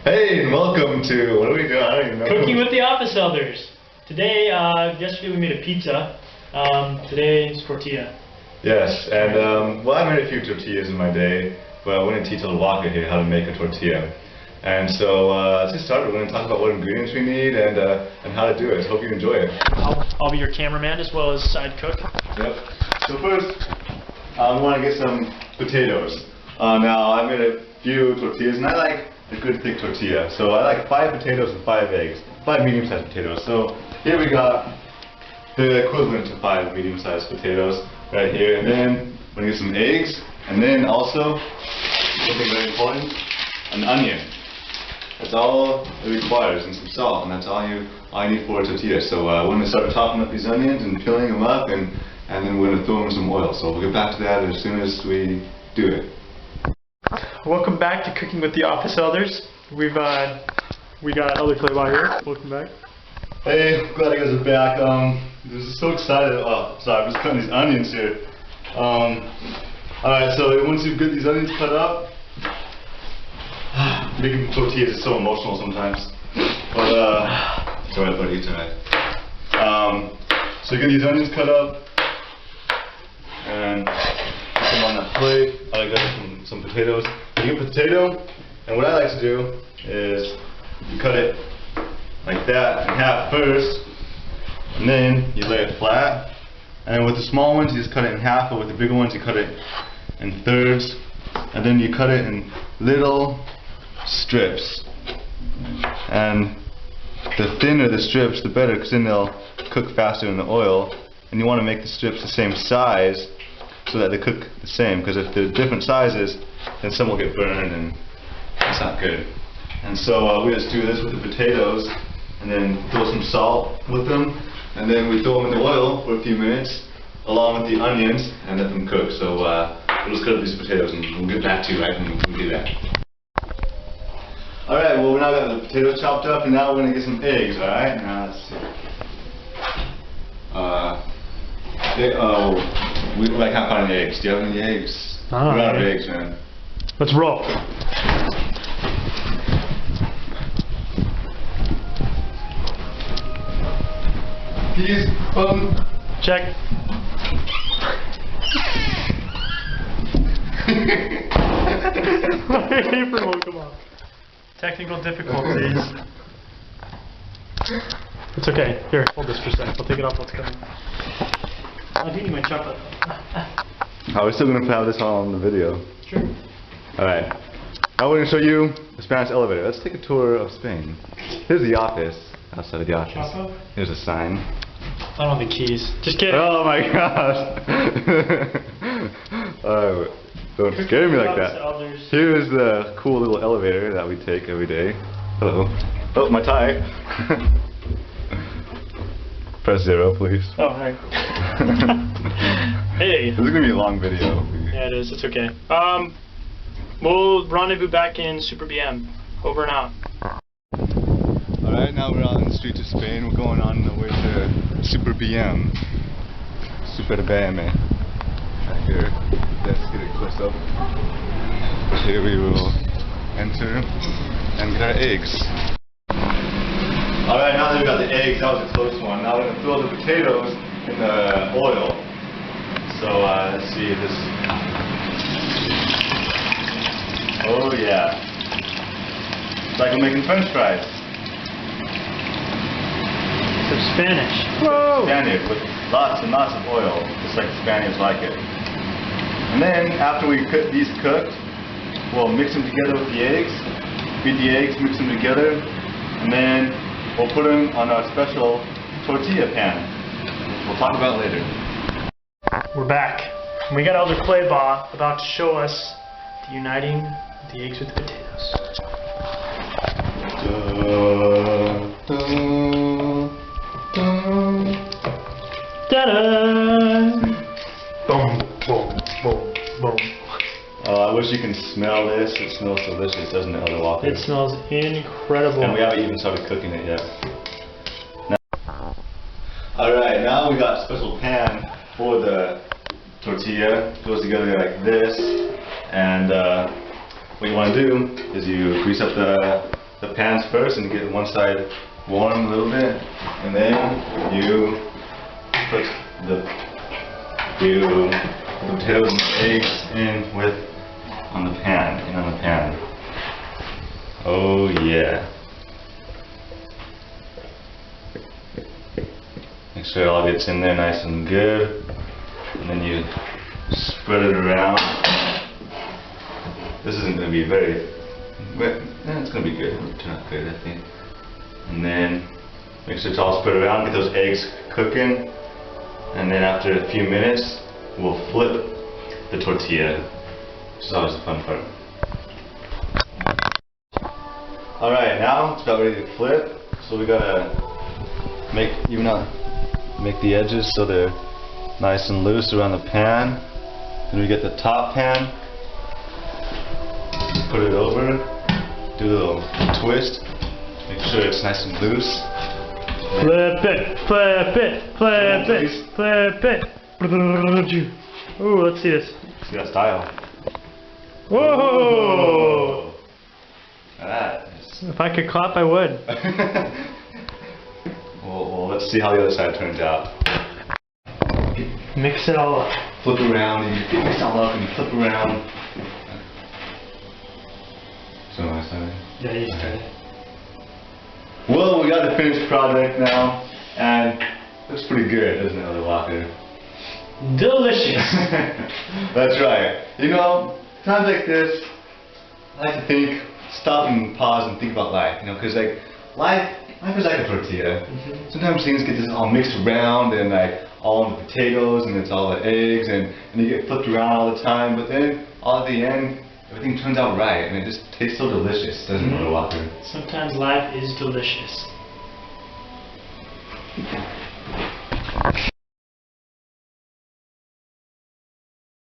Hey, and welcome to, what are we doing? I don't even know. Cooking with the Office Elders. Today, yesterday we made a pizza. Today it's tortilla. Yes, and well, I made a few tortillas in my day, but I wanted to teach little Walker here how to make a tortilla. And so let's get started. We're going to talk about what ingredients we need and how to do it. So hope you enjoy it. I'll be your cameraman as well as side cook. Yep. So first, I want to get some potatoes. Now I made a few tortillas, and I like a good thick tortilla. So I like 5 potatoes and 5 eggs, 5 medium-sized potatoes. So here we got the equivalent to 5 medium-sized potatoes right here, and then we're gonna get some eggs, and then also something very important, an onion. That's all it requires, and some salt, and that's all you need for a tortilla. So we're gonna start chopping up these onions and peeling them up, and then we're gonna throw them in some oil. So we'll get back to that as soon as we do it. Welcome back to Cooking with the Office Elders. We got Elder Claybaugh here. Welcome back. Hey, glad you guys are back. I'm just so excited. Oh, sorry, I'm just cutting these onions here. Alright, so once you get these onions cut up, making tortillas is so emotional sometimes. But, it's alright, buddy, it's alright. So you get these onions cut up, and put them on that plate. I like that some potatoes. You get a potato, and what I like to do is you cut it like that in half first, and then you lay it flat. And with the small ones, you just cut it in half, but with the bigger ones, you cut it in thirds, and then you cut it in little strips. And the thinner the strips, the better, because then they'll cook faster in the oil. And you want to make the strips the same size so that they cook the same, because if they're different sizes, then some will get burned, and it's not good. And so we just do this with the potatoes, and then throw some salt with them, and then we throw them in the oil for a few minutes, along with the onions, and let them cook. So we'll just cut up these potatoes, and we'll get back to you right when we do that. Alright, well, we now got the potatoes chopped up, and now we're going to get some eggs, alright? Now let's see. I can't find any eggs. Do you have any eggs? We're out of eggs, man. Let's roll. Peas, check. Come on. Technical difficulties. It's okay. Here, hold this for a second. I'll take it off what's coming. I do need my chocolate. Oh, we're still going to have this on the video. Sure. Alright. Now we're going to show you the Spanish elevator. Let's take a tour of Spain. Here's the office. Outside of the office. Choco? Here's a sign. I don't have the keys. Just kidding. Oh my gosh. Don't scare me like that. Here's the cool little elevator that we take every day. Hello. Oh, my tie. Press 0, please. Oh, hi. Hey. This is going to be a long video. Yeah, it is. It's okay. We'll rendezvous back in Super BM. Over and out. Alright, now we're out in the streets of Spain. We're going on the way to Super BM. Super BM. Right here. Let's get it close up. Here we will enter and get our eggs. Alright, now that we got the eggs, that was a close one. Now we're going to throw the potatoes in the oil. So let's see this. Oh yeah. It's like we're making French fries. So Spanish. Whoa! Spanish with lots and lots of oil, just like the Spaniards like it. And then after we cook these cooked, we'll mix them together with the eggs. Beat the eggs, mix them together, and then we'll put them on our special tortilla pan, which we'll talk about later. We're back. We got Elder Claybaugh about to show us the uniting the eggs with the potatoes. Ta-da! Boom, boom, boom, boom. I wish you can smell this. It smells delicious, doesn't it, Elder Walker? It smells incredible. And we haven't even started cooking it yet. Alright, now we got a special pan for the tortilla. It goes together like this. And what you want to do is you grease up the the pans first and get one side warm a little bit, and then you put the potatoes and eggs in on the pan. Oh yeah. Make sure it all gets in there nice and good, and then you spread it around. This isn't going to be very, but it's going to be good. It'll turn out good, I think. And then make sure it's all spread around. Get those eggs cooking, and then after a few minutes, we'll flip the tortilla, which is always the fun part. All right, now it's about ready to flip. So we gotta make the edges so they're nice and loose around the pan. Then we get the top pan, put it over, do a little twist, make sure it's nice and loose. Flip it, flip it, flip it, flip it. Ooh, let's see this. See that style. Whoa! That is. If I could clap, I would. Well, let's see how the other side turns out. Mix it all up. Flip around, and you mix it all up, and you flip around. So I started. Yeah, you started. Well, we got the finished product now, and it looks pretty good, doesn't it, Elder Walker? Delicious. That's right. You know, times like this, I like to think, stop and pause and think about life. You know, because like life is like a tortilla. Sometimes things get just all mixed around and like all in the potatoes and it's all the eggs and you get flipped around all the time. But then all at the end, everything turns out right and it just tastes so delicious, doesn't it, Elder Walker? Sometimes life is delicious.